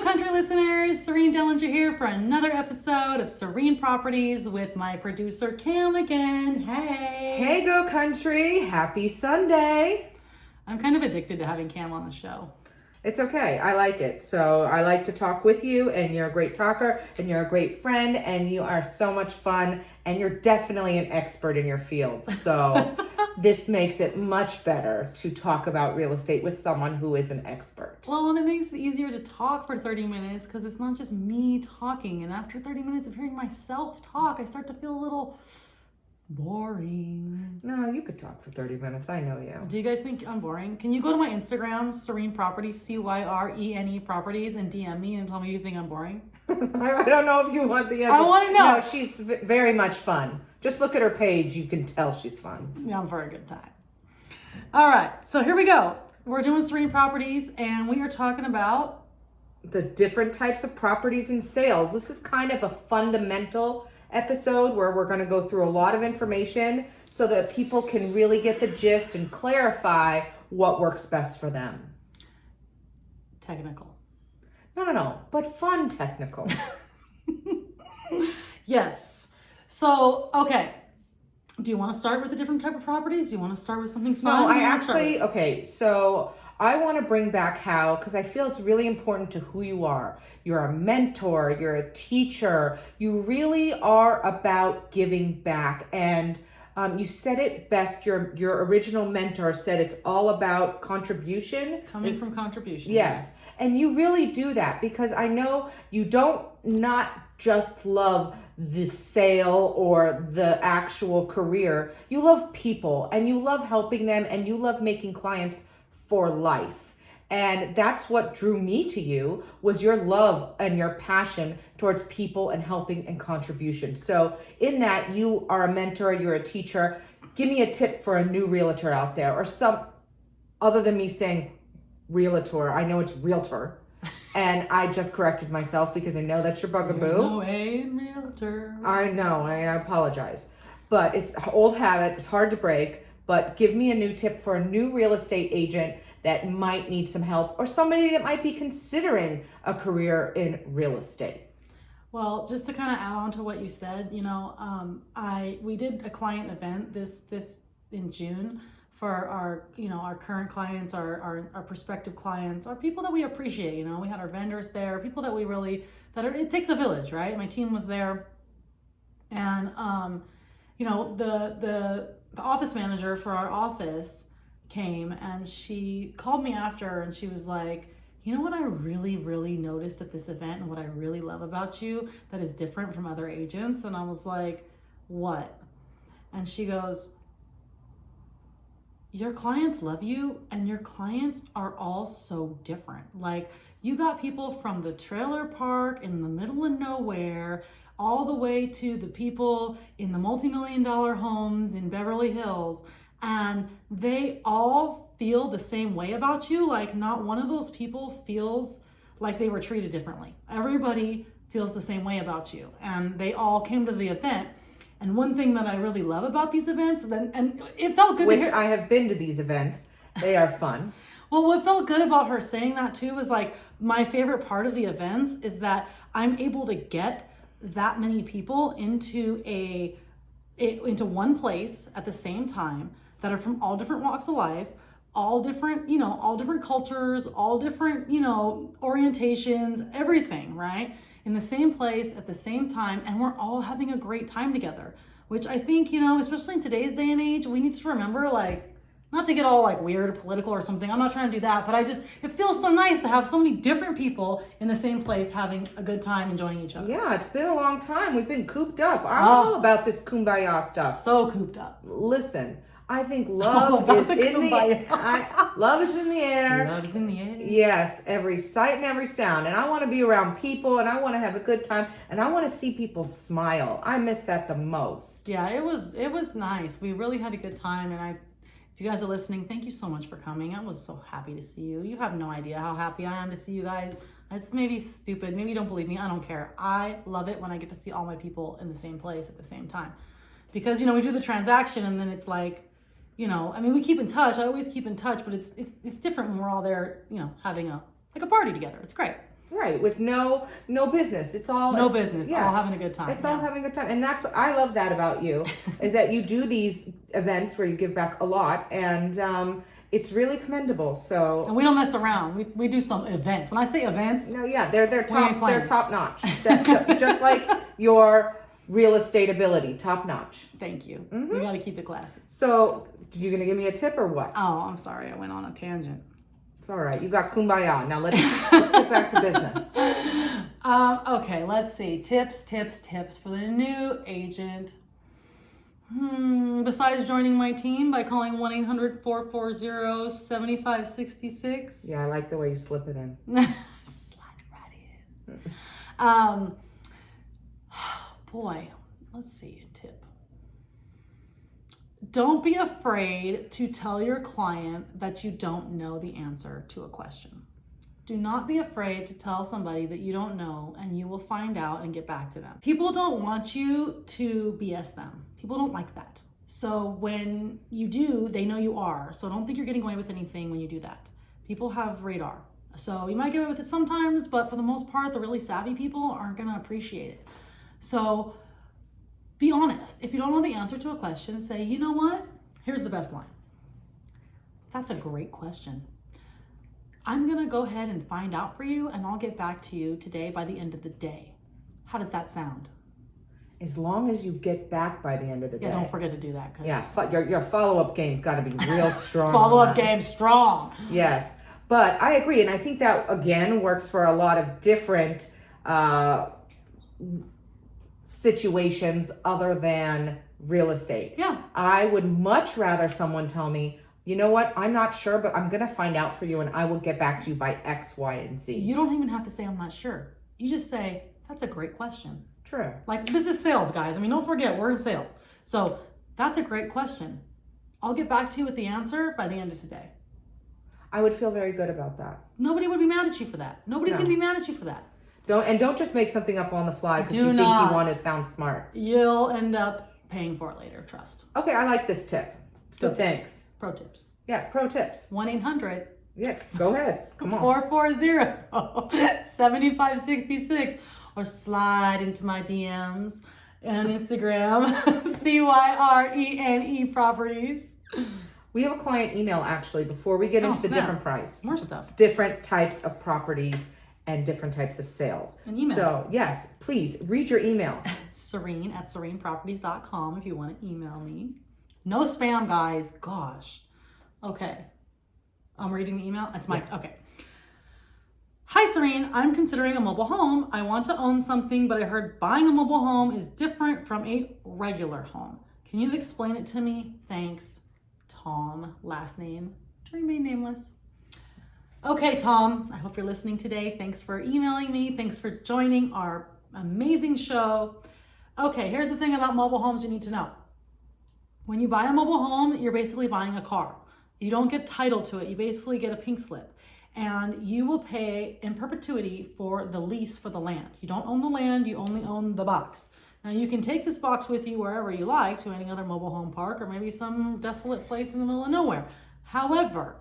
country listeners, Cyrene Dellinger here for another episode of Cyrene Properties with my producer Cam again. Hey. Hey, Go Country. Happy Sunday. I'm kind of addicted to having Cam on the show. It's okay. I like it. So I like to talk with you, and you're a great talker, and you're a great friend, and you are so much fun, and you're definitely an expert in your field. So this makes it much better to talk about real estate with someone who is an expert. Well, and it makes it easier to talk for 30 minutes because it's not just me talking. And after 30 minutes of hearing myself talk, I start to feel a little boring. No, you could talk for 30 minutes. I know you. Do you guys think I'm boring? Can you go to my Instagram, Cyrene Properties, Cyrene Properties, and DM me and tell me you think I'm boring? I don't know if you want the answer. I want to know. No, she's very much fun. Just look at her page. You can tell she's fun. Yeah, I'm for a good time. All right, so here we go. We're doing Cyrene Properties, and we are talking about the different types of properties and sales. This is kind of a fundamental episode where we're going to go through a lot of information so that people can really get the gist and clarify what works best for them. technical. No, but fun technical. Yes. So, okay. Do you want to start with a different type of properties? Do you want to start with something fun? No, okay, so I want to bring back how, because I feel it's really important to who you are. You're a mentor, you're a teacher, you really are about giving back. And you said it best, your original mentor said it's all about contribution. Coming from contribution. Yes. And you really do that because I know you don't not just love the sale or the actual career. You love people and you love helping them and you love making clients for life. And that's what drew me to you was your love and your passion towards people and helping and contribution. So in that, you are a mentor, you're a teacher. Give me a tip for a new realtor out there or some other than me saying realtor. I know it's realtor. And I just corrected myself because I know that's your bugaboo. There's no A in realtor. I know, I apologize. But it's an old habit, it's hard to break. But give me a new tip for a new real estate agent that might need some help or somebody that might be considering a career in real estate. Well, just to kind of add on to what you said, we did a client event this in June for our current clients, our prospective clients, our people that we appreciate. We had our vendors there, people that we really it takes a village, right? My team was there, and the office manager for our office came and she called me after and she was like, you know what I really, really noticed at this event and what I really love about you that is different from other agents? And I was like, what? And she goes, your clients love you and your clients are all so different. Like you got people from the trailer park in the middle of nowhere all the way to the people in the multi-million-dollar homes in Beverly Hills, and they all feel the same way about you. Like not one of those people feels like they were treated differently. Everybody feels the same way about you, and they all came to the event. And one thing that I really love about these events, and it felt good Which I have been to these events. They are fun. Well, what felt good about her saying that too was like my favorite part of the events is that I'm able to get that many people into one place at the same time that are from all different walks of life, all different cultures, all different, orientations, everything, right? In the same place at the same time, and we're all having a great time together, which I think, especially in today's day and age, we need to remember, like, not to get all like weird or political or something. I'm not trying to do that, but it feels so nice to have so many different people in the same place having a good time, enjoying each other. Yeah, it's been a long time. We've been cooped up. I'm all about this kumbaya stuff. So cooped up. Listen, I think love is in the air. Love is in the air. Love is in the air. Yes, every sight and every sound. And I want to be around people and I want to have a good time and I want to see people smile. I miss that the most. Yeah, it was nice. We really had a good time, and if you guys are listening, thank you so much for coming. I was so happy to see you. You have no idea how happy I am to see you guys. It's maybe stupid. Maybe you don't believe me. I don't care. I love it when I get to see all my people in the same place at the same time. Because, we do the transaction and then it's like, we keep in touch. I always keep in touch, but it's different when we're all there, having a party together. It's great. Right, with no business. It's all No business, all having a good time. It's all having a good time. And that's what I love that about you is that you do these events where you give back a lot, and it's really commendable. So And we don't mess around. We do some events. When I say events, no, yeah, they're playing. top notch. Just like your real estate ability, top notch. thank you. We got to keep it classy. So, you gonna give me a tip or what? Oh, I'm sorry. I went on a tangent. It's all right. You got kumbaya. Now let's get back to business. Okay, let's see. Tips for the new agent. Besides joining my team by calling 1-800-440-7566. Yeah, I like the way you slip it in. Slide right in. Boy, let's see a tip. Don't be afraid to tell your client that you don't know the answer to a question. Do not be afraid to tell somebody that you don't know, and you will find out and get back to them. People don't want you to BS them. People don't like that. So when you do, they know you are. So don't think you're getting away with anything when you do that. People have radar. So you might get away with it sometimes, but for the most part, the really savvy people aren't going to appreciate it. So be honest. If you don't know the answer to a question, say, you know what? Here's the best line. That's a great question. I'm going to go ahead and find out for you, and I'll get back to you today by the end of the day. How does that sound? As long as you get back by the end of the day. Yeah, don't forget to do that. Yeah, your follow-up game's got to be real strong. Follow-up game strong. Yes, but I agree, and I think that, again, works for a lot of different situations other than real estate. Yeah. I would much rather someone tell me, you know what, I'm not sure, but I'm going to find out for you and I will get back to you by X, Y, and Z. You don't even have to say, I'm not sure. You just say, that's a great question. True. Like, this is sales, guys. I mean, don't forget, we're in sales. So that's a great question. I'll get back to you with the answer by the end of today. I would feel very good about that. Nobody would be mad at you for that. Nobody's going to be mad at you for that. Don't just make something up on the fly because you think you want to sound smart. You'll end up paying for it later. Trust. Okay, I like this tip. So thanks. Pro tips. Yeah, pro tips. 1-800. Yeah, go ahead. Come on. 440-7566, or slide into my DMs on Instagram. Cyrene Properties. We have a client email actually before we get into the different price. More stuff. Different types of properties and different types of sales. An email. So yes, please read your email. Cyrene at CyreneProperties.com if you want to email me. No spam, guys. Gosh. Okay. I'm reading the email. That's my, okay. Hi, Cyrene. I'm considering a mobile home. I want to own something, but I heard buying a mobile home is different from a regular home. Can you explain it to me? Thanks. Tom, last name, to remain nameless. Okay, Tom, I hope you're listening today. Thanks for emailing me. Thanks for joining our amazing show. Okay, here's the thing about mobile homes you need to know. When you buy a mobile home, you're basically buying a car. You don't get title to it. You basically get a pink slip. And you will pay in perpetuity for the lease for the land. You don't own the land, you only own the box. Now you can take this box with you wherever you like, to any other mobile home park or maybe some desolate place in the middle of nowhere. However,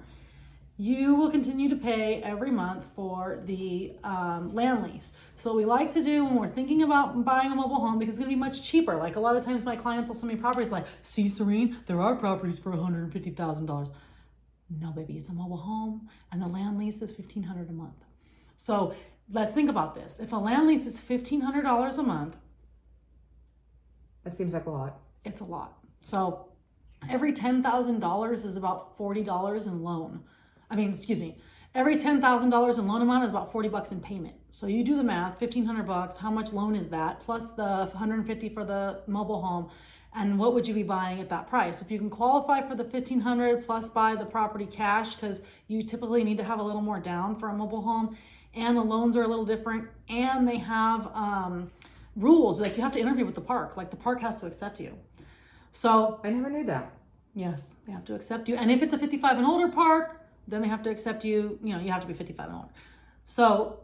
you will continue to pay every month for the land lease. So what we like to do when we're thinking about buying a mobile home, because it's gonna be much cheaper. Like a lot of times my clients will send me properties like, see, Cyrene, there are properties for $150,000. No, baby, it's a mobile home and the land lease is $1,500 a month. So let's think about this. If a land lease is $1,500 a month, That seems like a lot. it's a lot. So every $10,000 is about $40 in loan. Every $10,000 in loan amount is about $40 in payment. So you do the math, $1,500, how much loan is that? Plus the $150 for the mobile home. And what would you be buying at that price? If you can qualify for the $1,500 plus buy the property cash, because you typically need to have a little more down for a mobile home, and the loans are a little different, and they have rules, like you have to interview with the park, like the park has to accept you. So I never knew that. yes, they have to accept you. And if it's a 55 and older park, then they have to accept you, you have to be 55 and older. So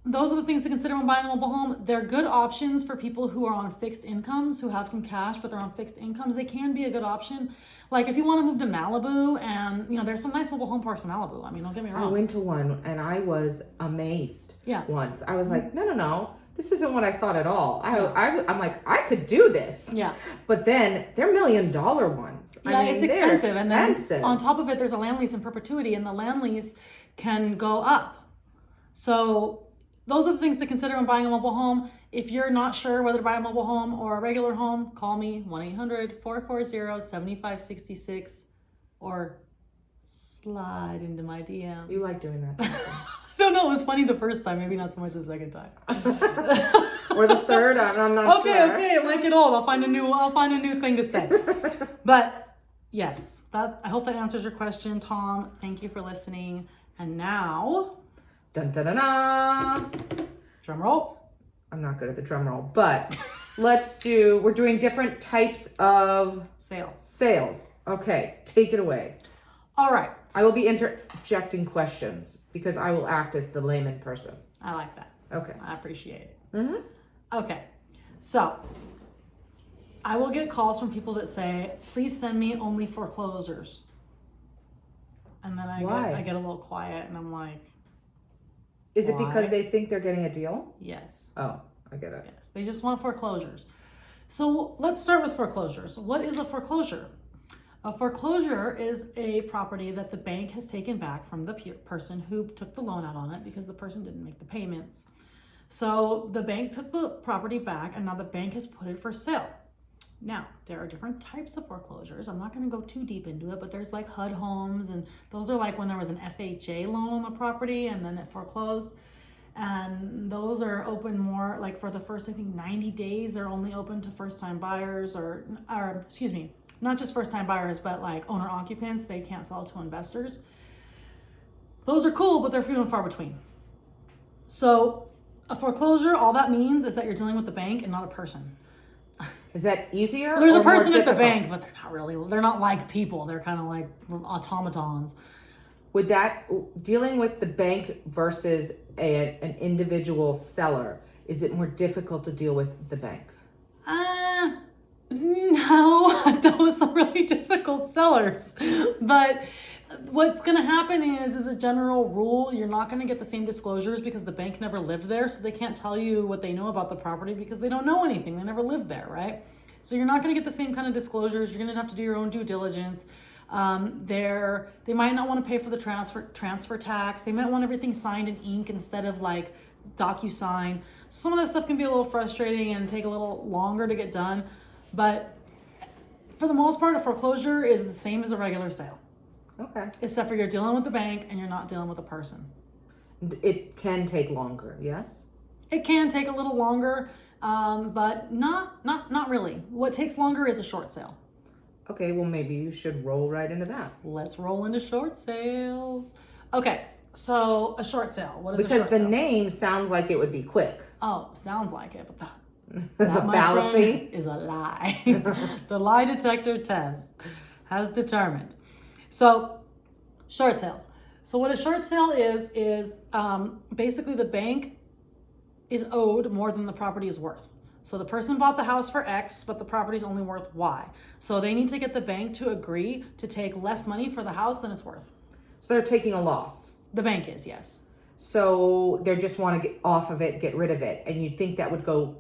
those are the things to consider when buying a mobile home. They're good options for people who are on fixed incomes, who have some cash, but they're on fixed incomes. They can be a good option. Like if you want to move to Malibu, and there's some nice mobile home parks in Malibu. I mean, don't get me wrong. I went to one and I was amazed. Yeah. Once I was like, no, this isn't what I thought at all. I'm like, I could do this. Yeah. But then they're $1 million ones. Yeah, I mean, it's expensive. And then expensive. on top of it, there's a land lease in perpetuity, and the land lease can go up. So those are the things to consider when buying a mobile home. If you're not sure whether to buy a mobile home or a regular home, call me 1-800-440-7566 or slide into my DM. You like doing that. I don't know. It was funny the first time. Maybe not so much the second time. Or the third. I'm not sure. Okay. Like it all. I'll find a new thing to say. But yes, I hope that answers your question, Tom. Thank you for listening. And now, Dun dun dun dun. drum roll. I'm not good at the drum roll, but we're doing different types of sales. Okay, take it away. All right. I will be interjecting questions because I will act as the layman person. I like that. Okay. I appreciate it. Mm-hmm. Okay. So I will get calls from people that say, please send me only foreclosures. And then I get a little quiet and I'm like, is it why? because they think they're getting a deal? Yes. Oh, I get it. Yes. They just want foreclosures. So let's start with foreclosures. What is a foreclosure? A foreclosure is a property that the bank has taken back from the person who took the loan out on it because the person didn't make the payments. So the bank took the property back and now the bank has put it for sale. Now, there are different types of foreclosures. I'm not going to go too deep into it, but there's like HUD homes, and those are like when there was an FHA loan on the property and then it foreclosed. And those are open more like for the first, I think, 90 days. They're only open to first-time buyers or excuse me, not just first-time buyers, but like owner occupants. They can't sell to investors. Those are cool, but they're few and far between. So a foreclosure, all that means is that you're dealing with the bank and not a person. Is that easier? There's or a person more at the difficult? bank, but they're not really. They're not like people. They're kind of like automatons. Would that, dealing with the bank versus an individual seller, is it more difficult to deal with the bank? No, I've dealt with some really difficult sellers. But what's going to happen is a general rule, you're not going to get the same disclosures because the bank never lived there. So they can't tell you what they know about the property because they don't know anything. They never lived there, right? So you're not going to get the same kind of disclosures. You're going to have to do your own due diligence. They might not want to pay for the transfer tax. They might want everything signed in ink instead of like DocuSign. Some of that stuff can be a little frustrating and take a little longer to get done. But for the most part, a foreclosure is the same as a regular sale. Okay. Except for you're dealing with the bank and you're not dealing with a person. It can take longer, yes? It can take a little longer, but not really. What takes longer is a short sale. Okay, well maybe you should roll right into that. Let's roll into short sales. Okay, so a short sale. What is a Because short the sale? name sounds like it would be quick. Oh, sounds like it, but It's a that, my fallacy. friend, is a lie. The lie detector test has determined. So, short sales. So what a short sale is basically the bank is owed more than the property is worth. So the person bought the house for X, but the property is only worth Y. So they need to get the bank to agree to take less money for the house than it's worth. So they're taking a loss. The bank is, yes. So they just want to get off of it, get rid of it. And you'd think that would go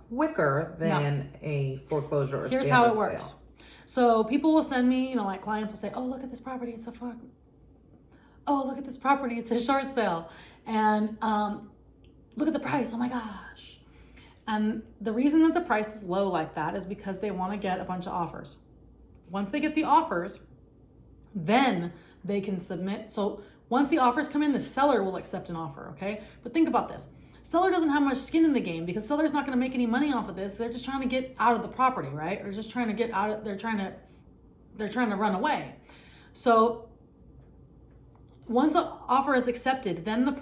quicker than a foreclosure or Here's how it standard works. sale. So people will send me, like clients will say, oh, look at this property. It's look at this property. It's a short sale. And look at the price. Oh my gosh. And the reason that the price is low like that is because they want to get a bunch of offers. Once they get the offers, then they can submit. So once the offers come in, the seller will accept an offer, okay? But think about this. Seller doesn't have much skin in the game because seller's not going to make any money off of this. They're just trying to get out of the property, right? Or just trying to get out of, they're trying to run away. So once an offer is accepted, then the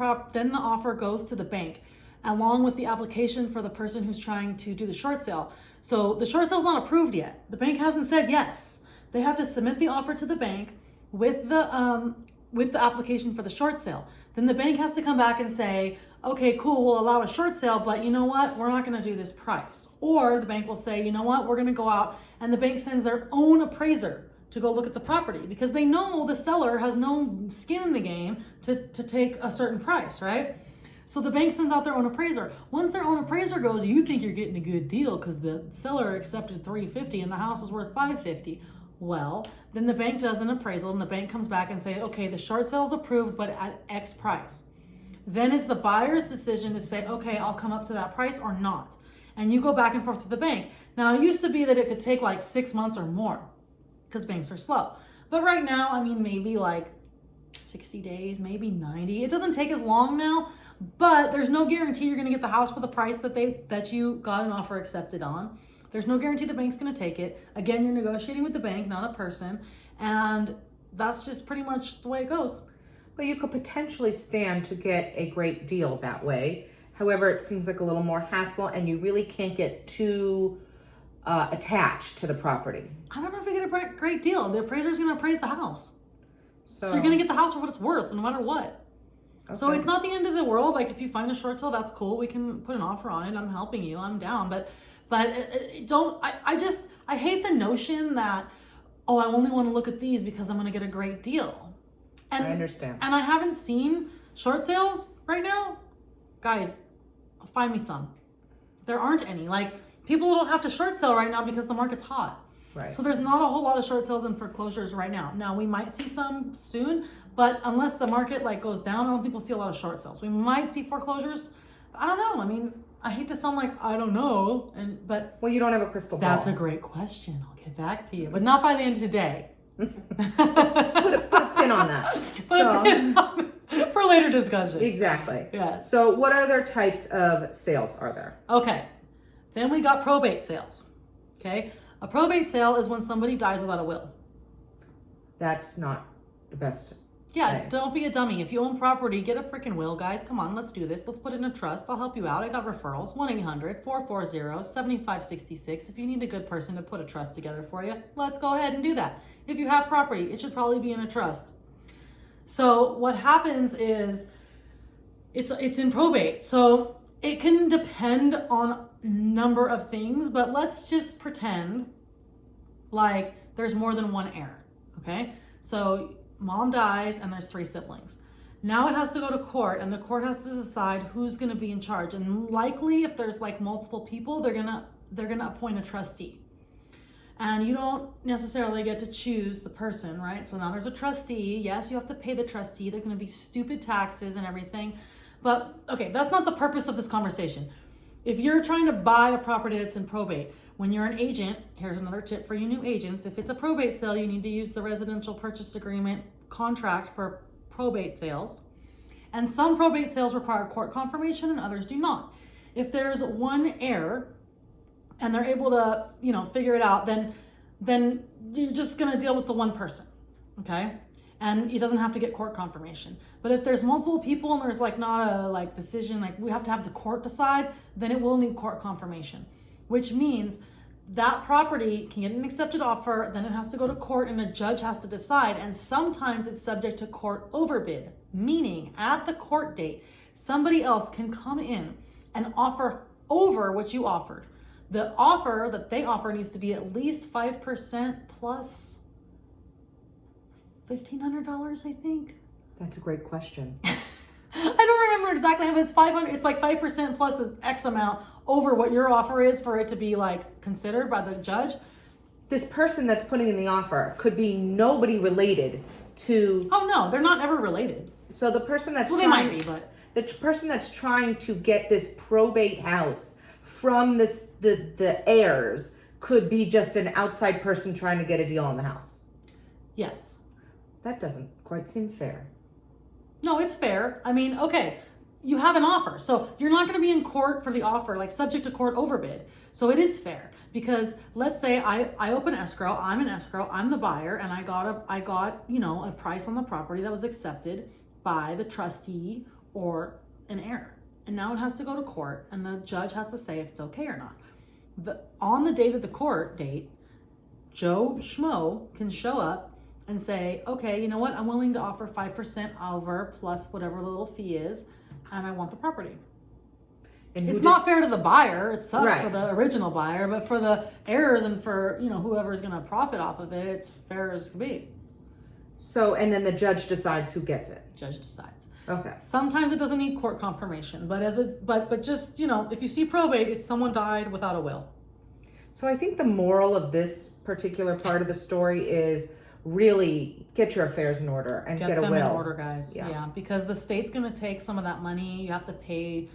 offer goes to the bank along with the application for the person who's trying to do the short sale. So the short sale's not approved yet. The bank hasn't said yes. They have to submit the offer to the bank with the application for the short sale. Then the bank has to come back and say, okay, cool, we'll allow a short sale, but you know what? We're not going to do this price. Or the bank will say, you know what? We're going to go out, and the bank sends their own appraiser to go look at the property because they know the seller has no skin in the game to take a certain price, right? So the bank sends out their own appraiser. Once their own appraiser goes, you think you're getting a good deal because the seller accepted $350 and the house is worth $550. Well, then the bank does an appraisal and the bank comes back and say, okay, the short sale is approved, but at X price. Then it's the buyer's decision to say, okay, I'll come up to that price or not. And you go back and forth with the bank. Now, it used to be that it could take like 6 months or more because banks are slow. But right now, I mean, maybe like 60 days, maybe 90. It doesn't take as long now, but there's no guarantee you're going to get the house for the price that you got an offer accepted on. There's no guarantee the bank's going to take it. Again, you're negotiating with the bank, not a person. And that's just pretty much the way it goes. But you could potentially stand to get a great deal that way. However, it seems like a little more hassle and you really can't get too attached to the property. I don't know if you get a great deal. The appraiser's going to appraise the house. So you're going to get the house for what it's worth, no matter what. Okay. So it's not the end of the world. Like if you find a short sale, that's cool. We can put an offer on it. I'm helping you. I'm down. But I hate the notion that, oh, I only want to look at these because I'm going to get a great deal. And, I understand. And I haven't seen short sales right now. Guys, find me some. There aren't any. Like, people don't have to short sale right now because the market's hot. Right. So there's not a whole lot of short sales and foreclosures right now. Now, we might see some soon, but unless the market like goes down, I don't think we'll see a lot of short sales. We might see foreclosures. I don't know. I mean, I hate to sound like I don't know, but well, you don't have a crystal ball. That's a great question. I'll get back to you, but not by the end of today. Just put a pin on that. For later discussion. Exactly. Yeah. So what other types of sales are there? Okay. Then we got probate sales. Okay. A probate sale is when somebody dies without a will. That's not the best. Yeah, thing. Don't be a dummy. If you own property, get a freaking will, guys. Come on, let's do this. Let's put it in a trust. I'll help you out. I got referrals. 1-800-440-7566. If you need a good person to put a trust together for you, let's go ahead and do that. If you have property, it should probably be in a trust. So what happens is it's in probate. So it can depend on a number of things, but let's just pretend like there's more than one heir. Okay? So mom dies and there's 3 siblings. Now it has to go to court and the court has to decide who's going to be in charge. And likely if there's like multiple people, they're going to appoint a trustee. And you don't necessarily get to choose the person, right? So now there's a trustee. Yes, you have to pay the trustee. There's going to be stupid taxes and everything. But okay, that's not the purpose of this conversation. If you're trying to buy a property that's in probate, when you're an agent, here's another tip for you new agents. If it's a probate sale, you need to use the residential purchase agreement contract for probate sales. And some probate sales require court confirmation and others do not. If there's one heir and they're able to, figure it out, then you're just going to deal with the one person, okay? And it doesn't have to get court confirmation. But if there's multiple people and there's not a decision, we have to have the court decide, then it will need court confirmation, which means that property can get an accepted offer, then it has to go to court and a judge has to decide. And sometimes it's subject to court overbid, meaning at the court date, somebody else can come in and offer over what you offered. The offer that they offer needs to be at least 5% plus $1,500, I think. That's a great question. I don't remember exactly how, but it's 500. It's like 5% plus an X amount over what your offer is for it to be considered by the judge. This person that's putting in the offer could be nobody related to. Oh no, they're not ever related. So the person that's they might be, but the person that's trying to get this probate house from the heirs could be just an outside person trying to get a deal on the house. Yes. That doesn't quite seem fair. No, it's fair. I mean, okay, you have an offer. So you're not going to be in court for the offer, subject to court overbid. So it is fair because let's say I open escrow, I'm an escrow, I'm the buyer, and I got a price on the property that was accepted by the trustee or an heir. And now it has to go to court and the judge has to say if it's okay or not. On the date of the court date, Joe Schmo can show up and say, okay, you know what? I'm willing to offer 5% over plus whatever the little fee is. and I want the property. And It's not fair to the buyer. It sucks Right. for the original buyer, but for the heirs and for, whoever's going to profit off of it, it's fair as can be. So, and then the judge decides who gets it. Judge decides. Okay. Sometimes it doesn't need court confirmation, but but just, if you see probate, it's someone died without a will. So I think the moral of this particular part of the story is really get your affairs in order and get a them will. in order, guys. Yeah, because the state's going to take some of that money. You have to pay.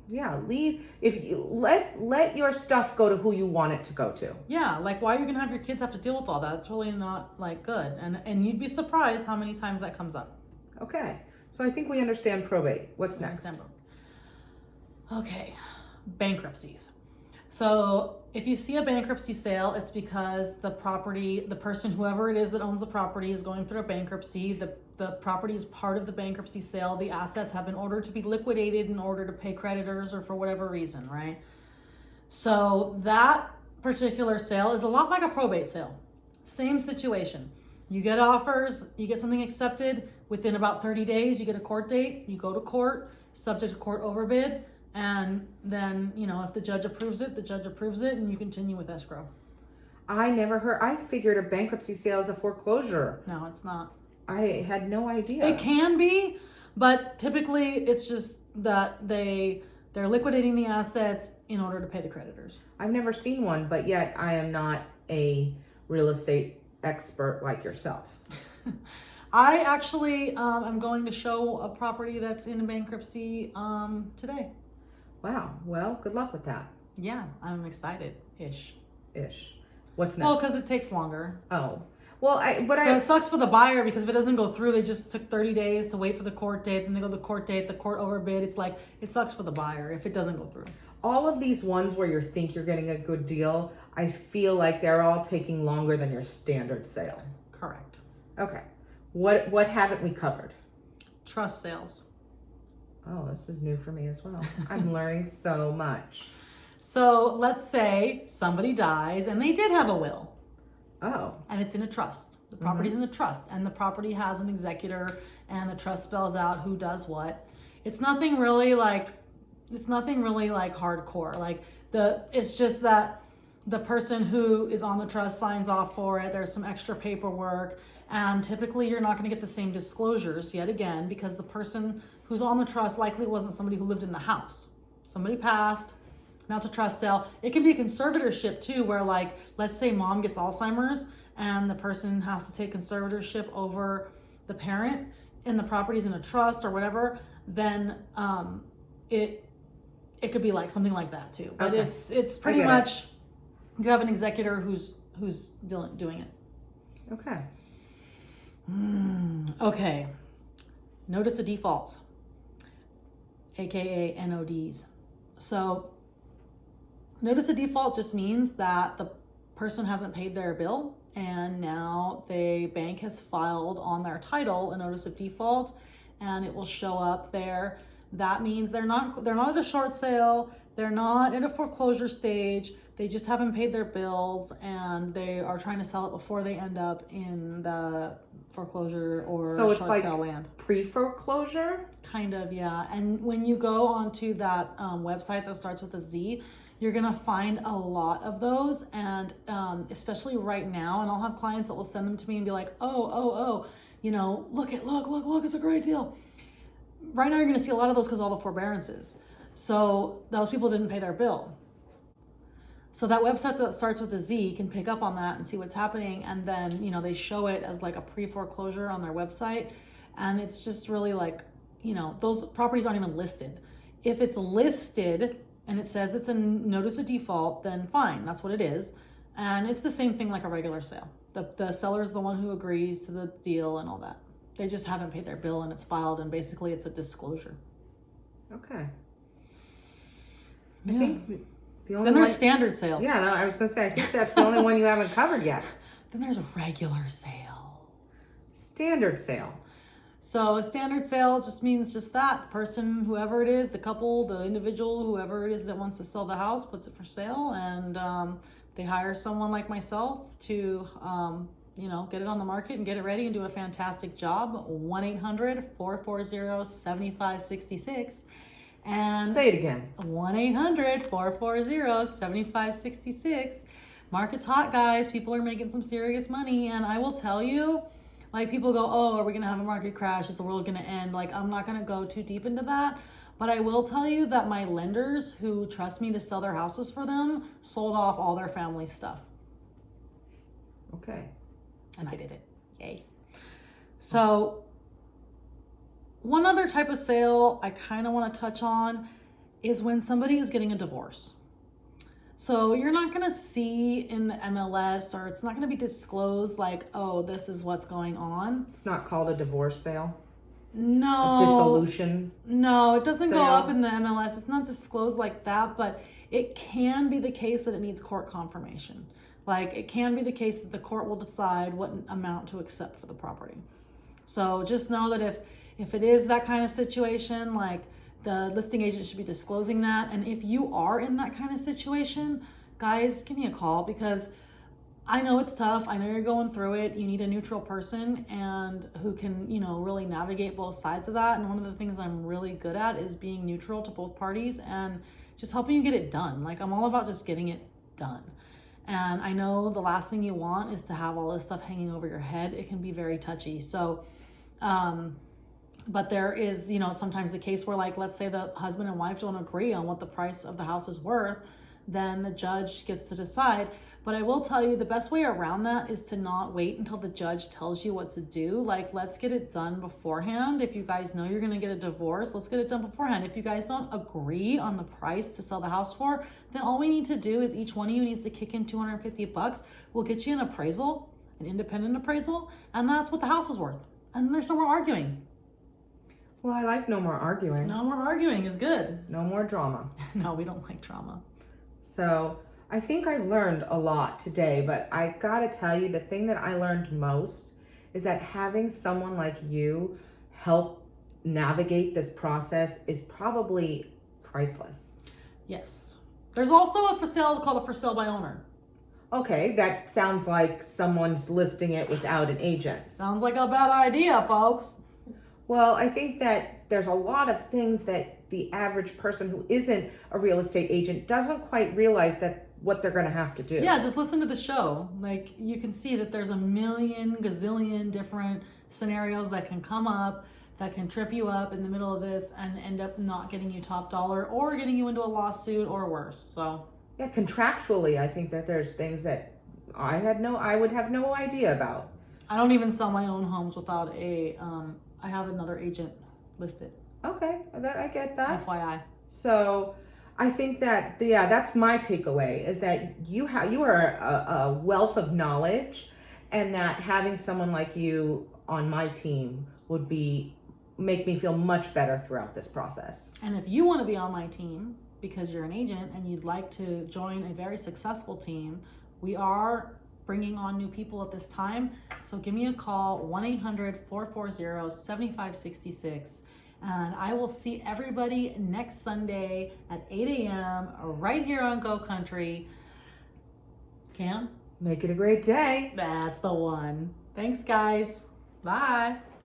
Yeah, leave if you let your stuff go to who you want it to go to. Yeah, like why are you gonna have your kids have to deal with all that? It's really not like good, and you'd be surprised how many times that comes up. Okay, so I think we understand probate. What's next? Okay, bankruptcies. So if you see a bankruptcy sale, it's because the person, whoever it is that owns the property, is going through a bankruptcy. The property is part of the bankruptcy sale. The assets have been ordered to be liquidated in order to pay creditors or for whatever reason, right? So that particular sale is a lot like a probate sale. Same situation. You get offers, you get something accepted within about 30 days, you get a court date, you go to court, subject to court overbid, and then, if the judge approves it, the judge approves it, and you continue with escrow. I figured a bankruptcy sale is a foreclosure. No, it's not. I had no idea. It can be, but typically it's just that they're liquidating the assets in order to pay the creditors. I've never seen one, but yet I am not a real estate expert like yourself. I actually am going to show a property that's in bankruptcy today. Wow. Well, good luck with that. Yeah, I'm excited-ish. What's next? Well, because it takes longer. Oh. Well, it sucks for the buyer because if it doesn't go through, they just took 30 days to wait for the court date. Then they go to the court date, the court overbid. It's like, it sucks for the buyer if it doesn't go through. All of these ones where you think you're getting a good deal, I feel like they're all taking longer than your standard sale. Correct. Okay. What haven't we covered? Trust sales. Oh, this is new for me as well. I'm learning so much. So let's say somebody dies and they did have a will. Oh. And it's in a trust. The property's in the trust, and the property has an executor, and the trust spells out who does what. It's nothing really like hardcore. It's just that the person who is on the trust signs off for it. There's some extra paperwork, and typically you're not going to get the same disclosures yet again because the person who's on the trust likely wasn't somebody who lived in the house. Somebody passed. Now it's a trust sale. It can be a conservatorship too, where let's say mom gets Alzheimer's and the person has to take conservatorship over the parent and the property's in a trust or whatever, then it could be like something like that too. But okay. It's pretty much you have an executor who's doing it. Okay. Okay. Notice of defaults, aka NODs. So notice of default just means that the person hasn't paid their bill and now the bank has filed on their title a notice of default and it will show up there. That means they're not at a short sale, they're not at a foreclosure stage, they just haven't paid their bills and they are trying to sell it before they end up in the foreclosure or so it's short like sale land. Pre-foreclosure? Kind of, yeah. And when you go onto that website that starts with a Z, you're gonna find a lot of those, and especially right now, and I'll have clients that will send them to me and be like, oh, look, it's a great deal. Right now you're gonna see a lot of those because all the forbearances. So those people didn't pay their bill. So that website that starts with a Z can pick up on that and see what's happening, and then, they show it as like a pre-foreclosure on their website, and it's just really those properties aren't even listed. If it's listed, and it says it's a notice of default, then fine, that's what it is. And it's the same thing like a regular sale. The seller is the one who agrees to the deal and all that. They just haven't paid their bill and it's filed, and basically it's a disclosure. Okay. Yeah. I think the only then there's one... standard sales. Yeah, no, I was going to say, I think that's the only one you haven't covered yet. Then there's regular sales. Standard sale. So a standard sale just means just that person, whoever it is, the couple, the individual, whoever it is that wants to sell the house, puts it for sale, and they hire someone like myself to get it on the market and get it ready and do a fantastic job. 1-800-440-7566. And Say it again. 1-800-440-7566. Market's hot, guys. People are making some serious money. And I will tell you, like, people go, oh, are we going to have a market crash? Is the world going to end? Like, I'm not going to go too deep into that. But I will tell you that my lenders who trust me to sell their houses for them sold off all their family stuff. Okay. And I did it. Yay. So one other type of sale I kind of want to touch on is when somebody is getting a divorce. So you're not going to see in the MLS, or it's not going to be disclosed like, oh, this is what's going on. It's not called a divorce sale? No. A dissolution? No, it doesn't go sale? up in the MLS. It's not disclosed like that, but it can be the case that it needs court confirmation. Like, it can be the case that the court will decide what amount to accept for the property. So just know that if it is that kind of situation, like, the listing agent should be disclosing that. And if you are in that kind of situation, guys, give me a call, because I know it's tough. I know you're going through it. You need a neutral person and who can, really navigate both sides of that. And one of the things I'm really good at is being neutral to both parties and just helping you get it done. Like, I'm all about just getting it done. And I know the last thing you want is to have all this stuff hanging over your head. It can be very touchy. So, but there is, sometimes the case where, like, let's say the husband and wife don't agree on what the price of the house is worth, then the judge gets to decide. But I will tell you, the best way around that is to not wait until the judge tells you what to do. Like, let's get it done beforehand. If you guys know you're going to get a divorce, let's get it done beforehand. If you guys don't agree on the price to sell the house for, then all we need to do is each one of you needs to kick in $250. We'll get you an appraisal, an independent appraisal, and that's what the house is worth. And there's no more arguing. Well, I like no more arguing. No more arguing is good. No more drama. No, we don't like drama. So I think I've learned a lot today, but I gotta tell you, the thing that I learned most is that having someone like you help navigate this process is probably priceless. Yes. There's also a for sale called a for sale by owner. Okay, that sounds like someone's listing it without an agent. Sounds like a bad idea, folks. Well, I think that there's a lot of things that the average person who isn't a real estate agent doesn't quite realize that what they're going to have to do. Yeah, just listen to the show. Like, you can see that there's a million gazillion different scenarios that can come up that can trip you up in the middle of this and end up not getting you top dollar or getting you into a lawsuit or worse. So yeah, contractually, I think that there's things that I would have no idea about. I don't even sell my own homes without I have another agent listed. Okay, that I get that. FYI. So I think that, that's my takeaway, is that you are a wealth of knowledge, and that having someone like you on my team would make me feel much better throughout this process. And if you want to be on my team because you're an agent and you'd like to join a very successful team, we are bringing on new people at this time. So give me a call, 1-800-440-7566. And I will see everybody next Sunday at 8 a.m. right here on Go Country. Cam? Make it a great day. That's the one. Thanks, guys. Bye.